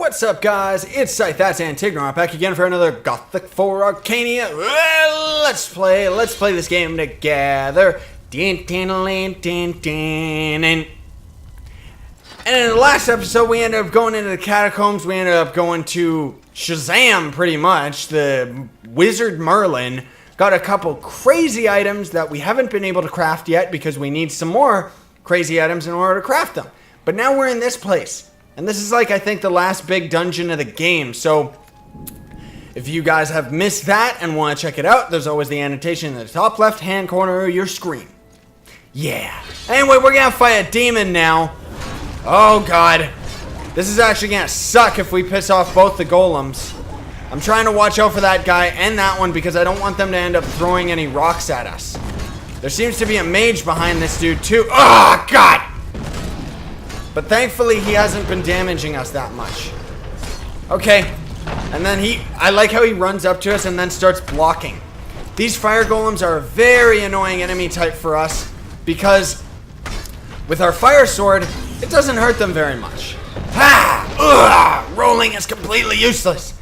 What's up, guys? It's Scythe, that's Antignon, back again for another Gothic for ArcaniA. Let's play this game together. And in the last episode, we ended up going into the catacombs. We ended up going to Shazam, pretty much. The Wizard Merlin got a couple crazy items that we haven't been able to craft yet because we need some more crazy items in order to craft them. But now we're in this place. And this is like, I think, the last big dungeon of the game. So, if you guys have missed that and want to check it out, there's always the annotation in the top left-hand corner of your screen. Yeah. Anyway, we're going to fight a demon now. Oh, God. This is actually going to suck if we piss off both the golems. I'm trying to watch out for that guy and that one because I don't want them to end up throwing any rocks at us. There seems to be a mage behind this dude, too. Oh, God. But thankfully, he hasn't been damaging us that much. Okay. And then I like how he runs up to us and then starts blocking. These fire golems are a very annoying enemy type for us because with our fire sword, it doesn't hurt them very much. Ha! Ugh! Rolling is completely useless.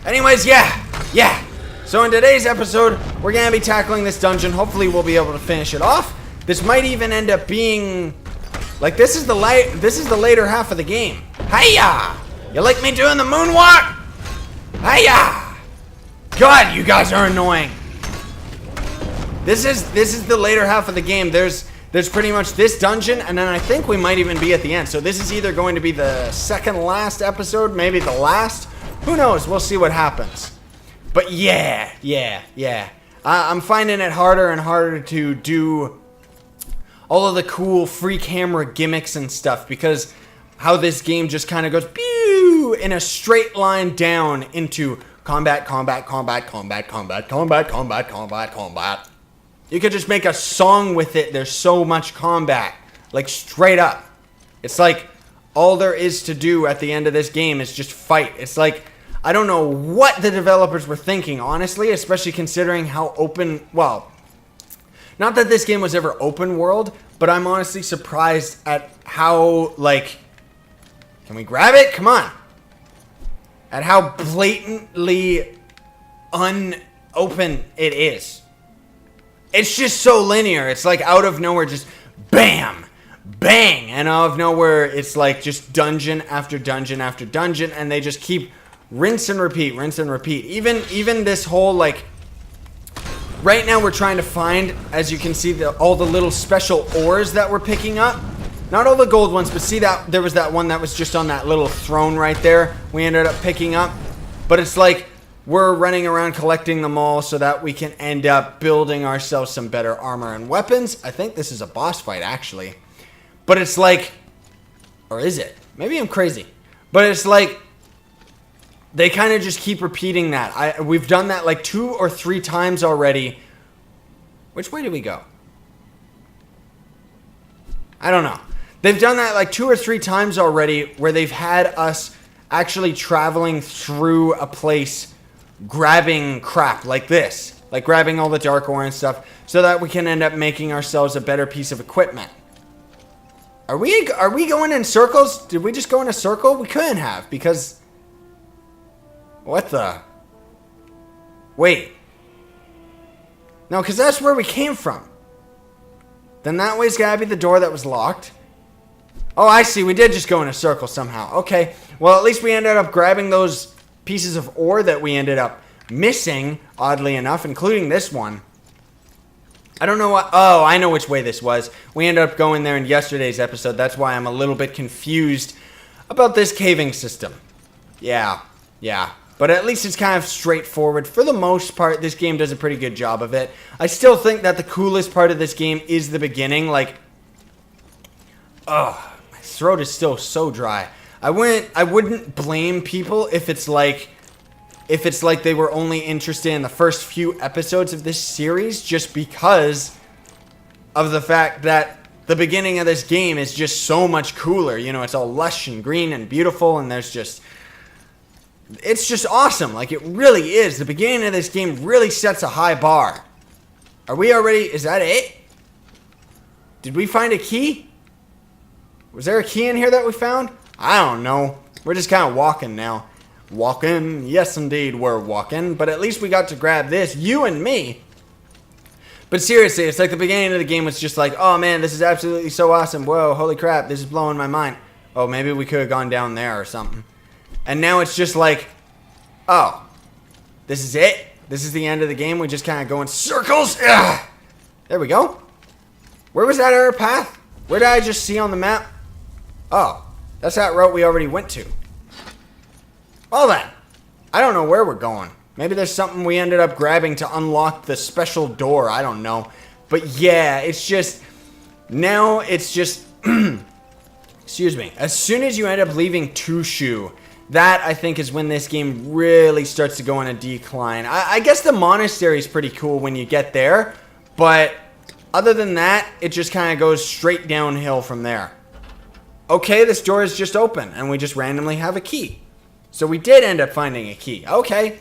Anyways, yeah. So in today's episode, we're going to be tackling this dungeon. Hopefully, we'll be able to finish it off. This might even end up being... like, this is the later half of the game. Hiya! You like me doing the moonwalk? Hiya! God, you guys are annoying. This is the later half of the game. There's pretty much this dungeon, and then I think we might even be at the end. So this is either going to be the second last episode, maybe the last. Who knows? We'll see what happens. But yeah. I'm finding it harder and harder to do all of the cool free camera gimmicks and stuff because how this game just kind of goes pew in a straight line down into combat. You could just make a song with it. There's so much combat, like straight up. It's like all there is to do at the end of this game is just fight. It's like, I don't know what the developers were thinking, honestly, especially considering how open, well, not that this game was ever open world, but I'm honestly surprised at how, like... Can we grab it? Come on. At how blatantly unopen it is. It's just so linear. It's like out of nowhere, just bam, bang. And out of nowhere, it's like just dungeon after dungeon after dungeon. And they just keep rinse and repeat. Even this whole, like... Right now we're trying to find, as you can see, all the little special ores that we're picking up. Not all the gold ones, but see that there was that one that was just on that little throne right there. We ended up picking up. But it's like we're running around collecting them all so that we can end up building ourselves some better armor and weapons. I think this is a boss fight, actually. But it's like... Or is it? Maybe I'm crazy. But it's like... They kind of just keep repeating that. We've done that like 2 or 3 times already. Which way do we go? I don't know. They've done that like 2 or 3 times already where they've had us actually traveling through a place grabbing crap like this. Like grabbing all the dark ore and stuff so that we can end up making ourselves a better piece of equipment. Are we going in circles? Did we just go in a circle? We couldn't have because... What the? Wait. No, because that's where we came from. Then that way's gotta be the door that was locked. Oh, I see. We did just go in a circle somehow. Okay. Well, at least we ended up grabbing those pieces of ore that we ended up missing, oddly enough, including this one. I don't know what... Oh, I know which way this was. We ended up going there in yesterday's episode. That's why I'm a little bit confused about this caving system. Yeah. But at least it's kind of straightforward. For the most part, this game does a pretty good job of it. I still think that the coolest part of this game is the beginning. Like, oh, my throat is still so dry. I wouldn't blame people if it's like they were only interested in the first few episodes of this series just because of the fact that the beginning of this game is just so much cooler. You know, it's all lush and green and beautiful, and there's just... It's just awesome. Like, it really is. The beginning of this game really sets a high bar. Are we already... Is that it? Did we find a key? Was there a key in here that we found? I don't know. We're just kind of walking now. Walking. Yes, indeed, we're walking. But at least we got to grab this. You and me. But seriously, it's like the beginning of the game was just like, oh man, this is absolutely so awesome. Whoa, holy crap, this is blowing my mind. Oh, maybe we could have gone down there or something. And now it's just like, oh, this is it? This is the end of the game? We just kind of go in circles? Ugh. There we go. Where was that other path? Where did I just see on the map? Oh, that's that route we already went to. Well then, I don't know where we're going. Maybe there's something we ended up grabbing to unlock the special door. I don't know. But yeah, it's just... Now it's just... Excuse me. As soon as you end up leaving Tushu, that I think is when this game really starts to go in a decline. I guess the monastery is pretty cool when you get there. But other than that, it just kind of goes straight downhill from there. Okay, this door is just open. And we just randomly have a key. So we did end up finding a key. Okay.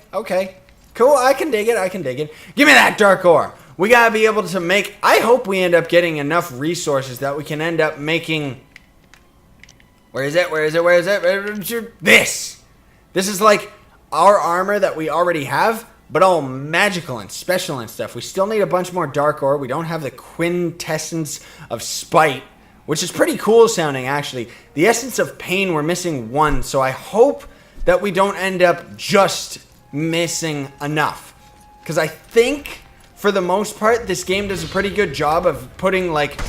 Cool, I can dig it, Give me that dark ore. We gotta be able to make... I hope we end up getting enough resources that we can end up making... Where is it? This! This is like our armor that we already have, but all magical and special and stuff. We still need a bunch more dark ore. We don't have the quintessence of spite, which is pretty cool sounding, actually. The essence of pain, we're missing one, so I hope... that we don't end up just missing enough. Because I think, for the most part, this game does a pretty good job of putting, like,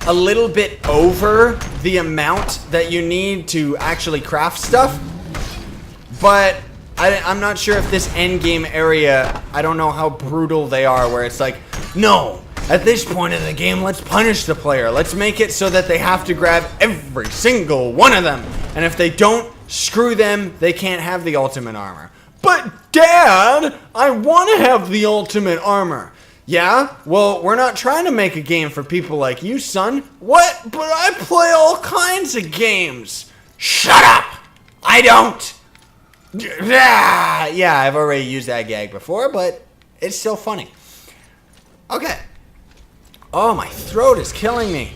a little bit over the amount that you need to actually craft stuff. But I'm not sure if this endgame area, I don't know how brutal they are, where it's like, no, at this point in the game, let's punish the player. Let's make it so that they have to grab every single one of them. And if they don't, screw them, they can't have the ultimate armor. But Dad, I want to have the ultimate armor. Yeah? Well, we're not trying to make a game for people like you, son. What? But I play all kinds of games. Shut up! I don't! Yeah, I've already used that gag before, but it's still funny. Okay. Oh, my throat is killing me.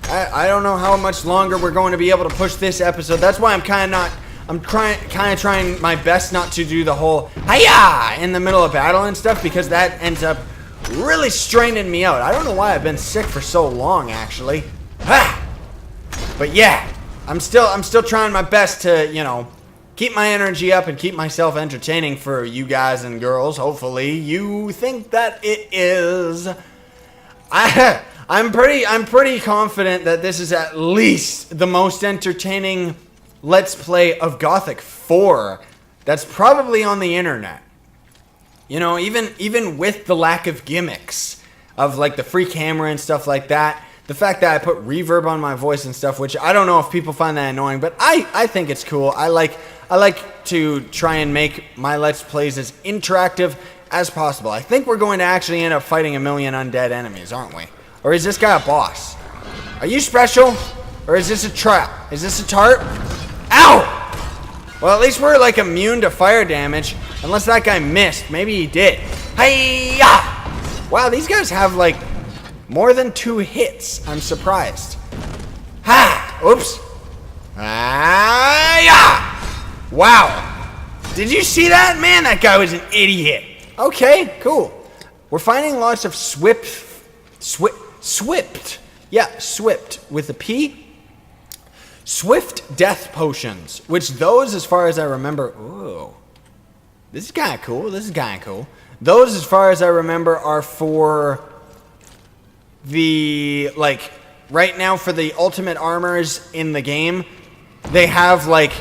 I don't know how much longer we're going to be able to push this episode. That's why I'm kind of trying my best not to do the whole hiya in the middle of battle and stuff, because that ends up really straining me out. I don't know why I've been sick for so long, actually. But yeah, I'm still trying my best to, you know, keep my energy up and keep myself entertaining for you guys and girls. Hopefully, you think that it is. I'm pretty confident that this is at least the most entertaining Let's Play of Gothic 4 that's probably on the internet. You know, even with the lack of gimmicks of like the free camera and stuff like that, the fact that I put reverb on my voice and stuff, which I don't know if people find that annoying, but I think it's cool. I like to try and make my Let's Plays as interactive as possible. I think we're going to actually end up fighting a million undead enemies, aren't we? Or is this guy a boss? Are you special? Or is this a trap? Is this a tart? Ow! Well, at least we're like immune to fire damage. Unless that guy missed. Maybe he did. Hi-ya! Wow, these guys have like more than 2 hits. I'm surprised. Ha! Oops. Hi-ya! Wow. Did you see that? Man, that guy was an idiot. Okay, cool. We're finding lots of swift. Yeah, swift with a P. Swift death potions, which those, as far as I remember, ooh, this is kind of cool. Those, as far as I remember, are for the, like, right now for the ultimate armors in the game. They have like,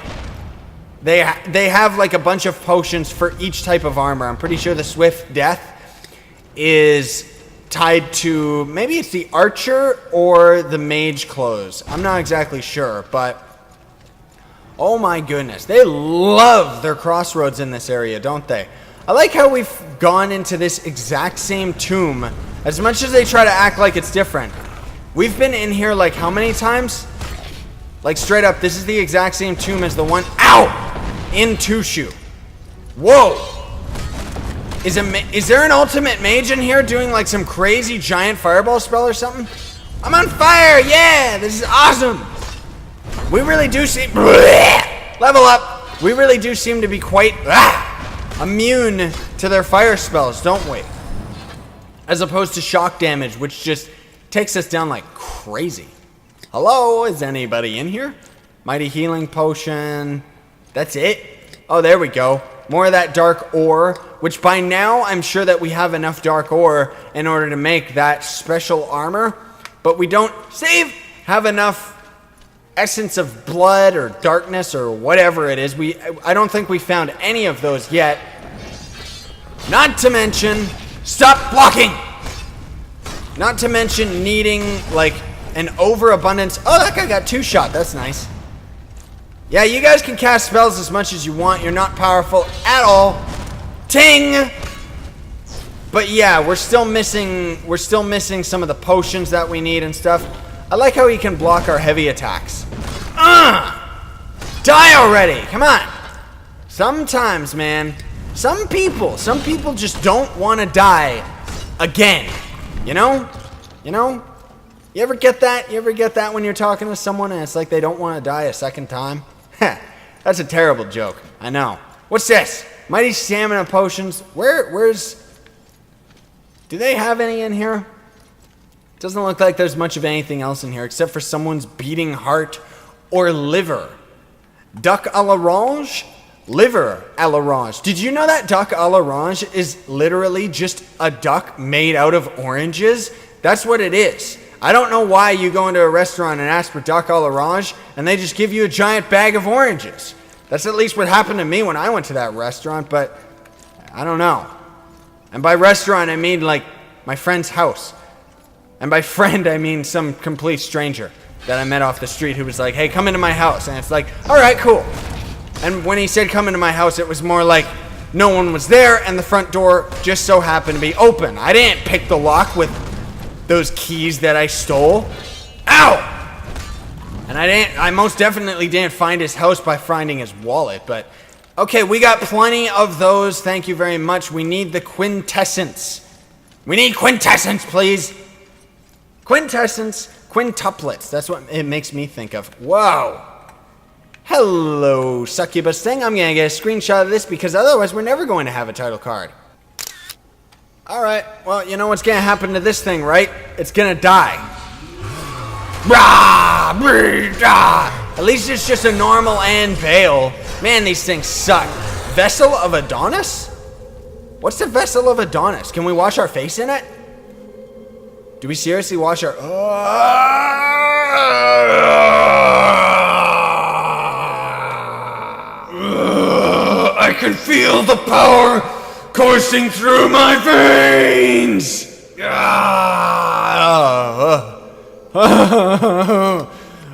they have like a bunch of potions for each type of armor. I'm pretty sure the swift death is tied to, maybe it's the archer or the mage clothes. I'm not exactly sure, but oh my goodness, they love their crossroads in this area, don't they? I like how we've gone into this exact same tomb. As much as they try to act like it's different, we've been in here like how many times? Like straight up, this is the exact same tomb as the one, ow, in Tushu. Whoa. Is there an ultimate mage in here doing like some crazy giant fireball spell or something? I'm on fire! Yeah! This is awesome! We really do seem... Level up! We really do seem to be quite immune to their fire spells, don't we? As opposed to shock damage, which just takes us down like crazy. Hello, is anybody in here? Mighty healing potion. That's it? Oh, there we go. More of that dark ore, which by now I'm sure that we have enough dark ore in order to make that special armor. But we don't have enough essence of blood or darkness or whatever it is. I don't think we found any of those yet. Not to mention, stop blocking! Not to mention needing like an overabundance. Oh, that guy got 2-shot. That's nice. Yeah, you guys can cast spells as much as you want. You're not powerful at all. Ting! But yeah, we're still missing some of the potions that we need and stuff. I like how he can block our heavy attacks. Die already! Come on! Sometimes, man, some people just don't want to die again. You know? You ever get that? You ever get that when you're talking to someone and it's like they don't want to die a second time? That's a terrible joke. I know. What's this? Mighty stamina potions. Where's... Do they have any in here? Doesn't look like there's much of anything else in here except for someone's beating heart or liver. Duck à l'orange? Liver à l'orange. Did you know that duck à l'orange is literally just a duck made out of oranges? That's what it is. I don't know why you go into a restaurant and ask for duck à l'orange and they just give you a giant bag of oranges. That's at least what happened to me when I went to that restaurant, but I don't know. And by restaurant, I mean like my friend's house. And by friend, I mean some complete stranger that I met off the street who was like, hey, come into my house. And it's like, all right, cool. And when he said come into my house, it was more like no one was there and the front door just so happened to be open. I didn't pick the lock with those keys that I stole. Ow! And I most definitely didn't find his house by finding his wallet, but okay, we got plenty of those. Thank you very much. We need the quintessence. We need quintessence, please. Quintessence, quintuplets. That's what it makes me think of. Whoa. Hello, succubus thing. I'm gonna get a screenshot of this because otherwise we're never going to have a title card. Alright, well, you know what's gonna happen to this thing, right? It's gonna die. At least it's just a normal anvil. Man, these things suck. Vessel of Adonis? What's the Vessel of Adonis? Can we wash our face in it? Do we seriously wash our... I can feel the power coursing through my veins!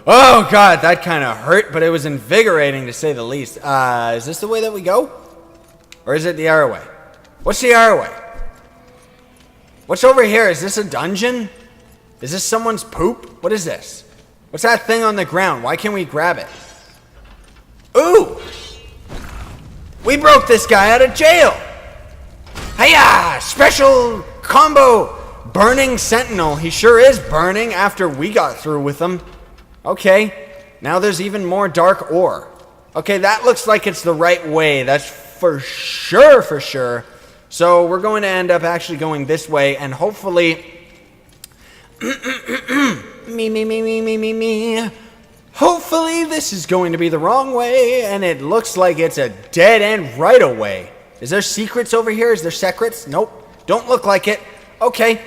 Oh god, that kind of hurt, but it was invigorating to say the least. Is this the way that we go? Or is it the other way? What's the other way? What's over here? Is this a dungeon? Is this someone's poop? What is this? What's that thing on the ground? Why can't we grab it? Ooh! We broke this guy out of jail! Hiya! Special combo! Burning Sentinel. He sure is burning after we got through with him. Okay. Now there's even more dark ore. Okay, that looks like it's the right way. That's for sure. So we're going to end up actually going this way and hopefully... me. Hopefully this is going to be the wrong way and it looks like it's a dead end right away. Is there secrets over here? Is there secrets? Nope. Don't look like it. Okay.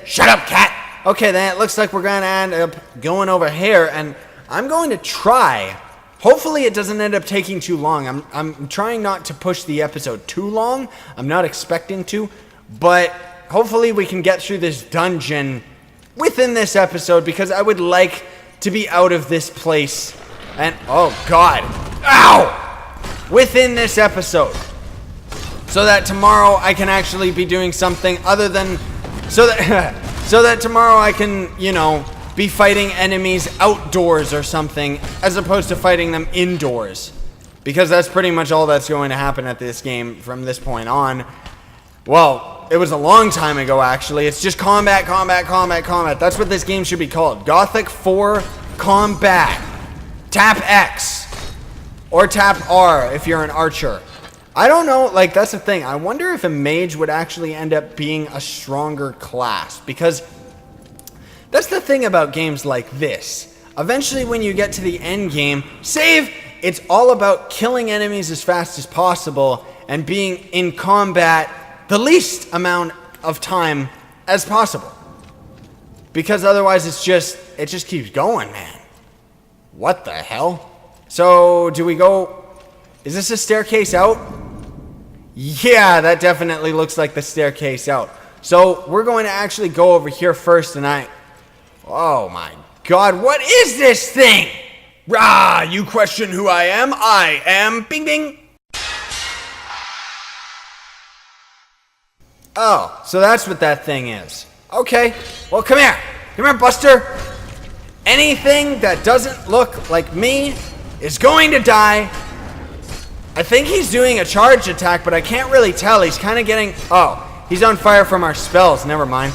Shut up, cat. Okay, then it looks like we're going to end up going over here and I'm going to try. Hopefully it doesn't end up taking too long. I'm trying not to push the episode too long. I'm not expecting to, but hopefully we can get through this dungeon within this episode because I would like to be out of this place and oh god, ow, within this episode so that tomorrow I can actually be doing something other than so that tomorrow I can, you know, be fighting enemies outdoors or something as opposed to fighting them indoors because that's pretty much all that's going to happen at this game from this point on. Well, it was a long time ago actually. It's just combat. That's what this game should be called. Gothic 4 Combat. tap X. Or tap R if you're an archer. I don't know, like, that's the thing. I wonder if a mage would actually end up being a stronger class. Because that's the thing about games like this. Eventually, when you get to the end game, save, it's all about killing enemies as fast as possible and being in combat the least amount of time as possible. Because otherwise, it just keeps going, man. What the hell? So, do we go... Is this a staircase out? Yeah, that definitely looks like the staircase out. So, we're going to actually go over here first, and oh my god, what is this thing? Rah, you question who I am? I am... Bing bing! Oh, so that's what that thing is. Okay, well, come here. Come here, Buster. Anything that doesn't look like me is going to die. I think he's doing a charged attack, but I can't really tell. He's kind of getting... Oh, he's on fire from our spells. Never mind.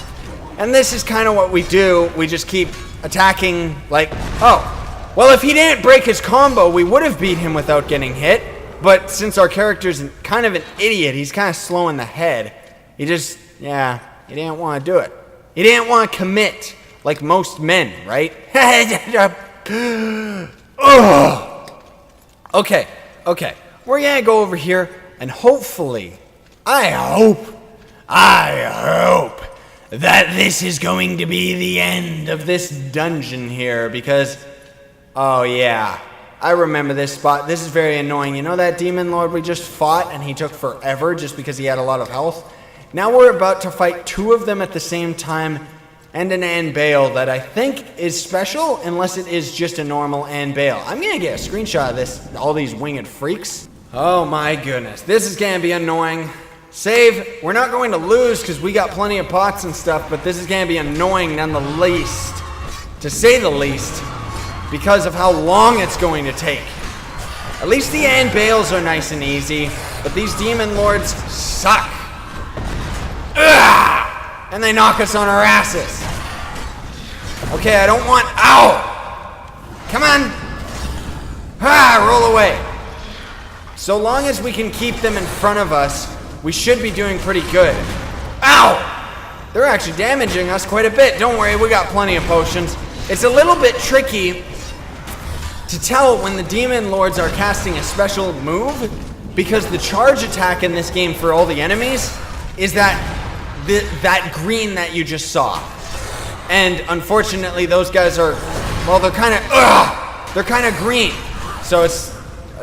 And this is kind of what we do. We just keep attacking like... Oh, well, if he didn't break his combo, we would have beat him without getting hit. But since our character's kind of an idiot, he's kind of slow in the head. He just... Yeah, he didn't want to do it. He didn't want to commit like most men, right? Oh. Okay. We're gonna go over here and hopefully, I hope that this is going to be the end of this dungeon here because, oh yeah, I remember this spot. This is very annoying. You know that demon lord we just fought and he took forever just because he had a lot of health? Now we're about to fight two of them at the same time and an Anbale that I think is special unless it is just a normal Anbale. I'm gonna get a screenshot of this, all these winged freaks. Oh my goodness, this is gonna be annoying. Save, we're not going to lose because we got plenty of pots and stuff, but this is gonna be annoying none the least, to say the least, because of how long it's going to take. At least the Anbales are nice and easy, but these demon lords suck. Ugh! And they knock us on our asses. Okay, I don't want... Ow! Come on! Roll away. So long as we can keep them in front of us, we should be doing pretty good. Ow! They're actually damaging us quite a bit. Don't worry, we got plenty of potions. It's a little bit tricky to tell when the demon lords are casting a special move because the charge attack in this game for all the enemies is that green that you just saw. And unfortunately those guys are, well, they're kind of green. So it's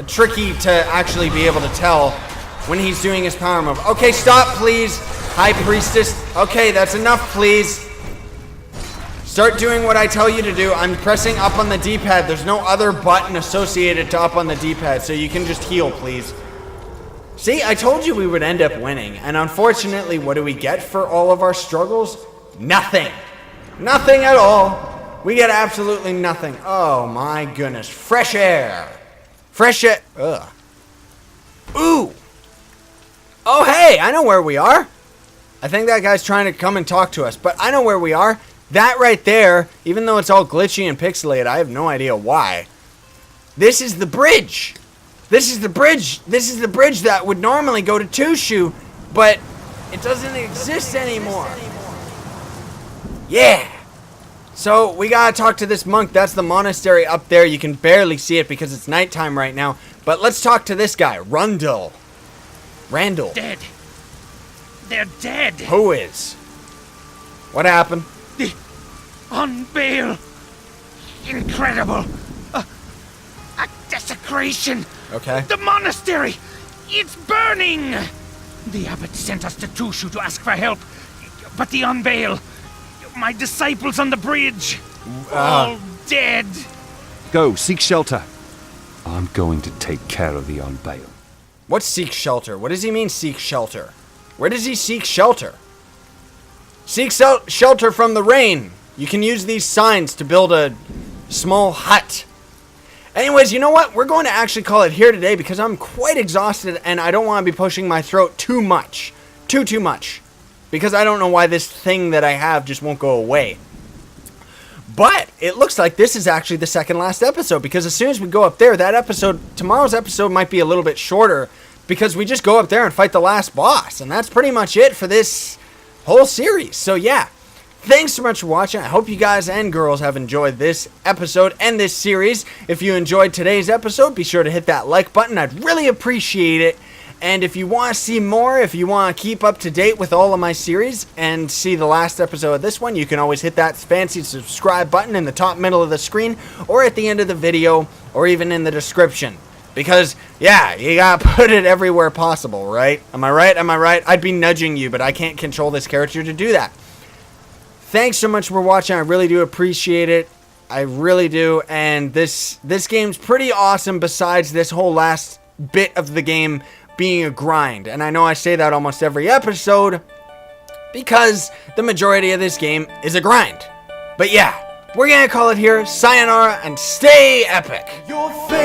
tricky to actually be able to tell when he's doing his power move. Okay, stop please, High Priestess. Okay, that's enough please. Start doing what I tell you to do. I'm pressing up on the D-pad. There's no other button associated to up on the D-pad, so you can just heal please. See, I told you we would end up winning, and unfortunately, what do we get for all of our struggles? Nothing. Nothing at all. We get absolutely nothing. Oh my goodness. Fresh air. Fresh air. Ugh. Ooh. Oh hey, I know where we are. I think that guy's trying to come and talk to us, but I know where we are. That right there, even though it's all glitchy and pixelated, I have no idea why. This is the bridge. This is the bridge. This is the bridge that would normally go to Tushu, but it doesn't exist anymore. Yeah. So we gotta talk to this monk. That's the monastery up there. You can barely see it because it's nighttime right now. But let's talk to this guy, Randall. Dead. They're dead. Who is? What happened? The Anbale. Incredible. A desecration. Okay. The monastery. It's burning. The abbot sent us to Tushu to ask for help, but the Anbale, my disciples on the bridge, all dead. Go, seek shelter. I'm going to take care of the Anbale. What's seek shelter? What does he mean seek shelter? Where does he seek shelter? Seek shelter from the rain. You can use these signs to build a small hut. Anyways, you know what? We're going to actually call it here today because I'm quite exhausted and I don't want to be pushing my throat too much. Too much. Because I don't know why this thing that I have just won't go away. But it looks like this is actually the second last episode, because as soon as we go up there, tomorrow's episode might be a little bit shorter, because we just go up there and fight the last boss, and that's pretty much it for this whole series. So yeah, thanks so much for watching. I hope you guys and girls have enjoyed this episode and this series. If you enjoyed today's episode, be sure to hit that like button. I'd really appreciate it. And if you want to see more, if you want to keep up to date with all of my series and see the last episode of this one, you can always hit that fancy subscribe button in the top middle of the screen, or at the end of the video, or even in the description. Because, yeah, you gotta put it everywhere possible, right? Am I right? Am I right? I'd be nudging you, but I can't control this character to do that. Thanks so much for watching. I really do appreciate it. I really do. And this game's pretty awesome, besides this whole last bit of the game being a grind. And I know I say that almost every episode, because the majority of this game is a grind. But yeah, we're gonna call it here. Sayonara and stay epic. Your face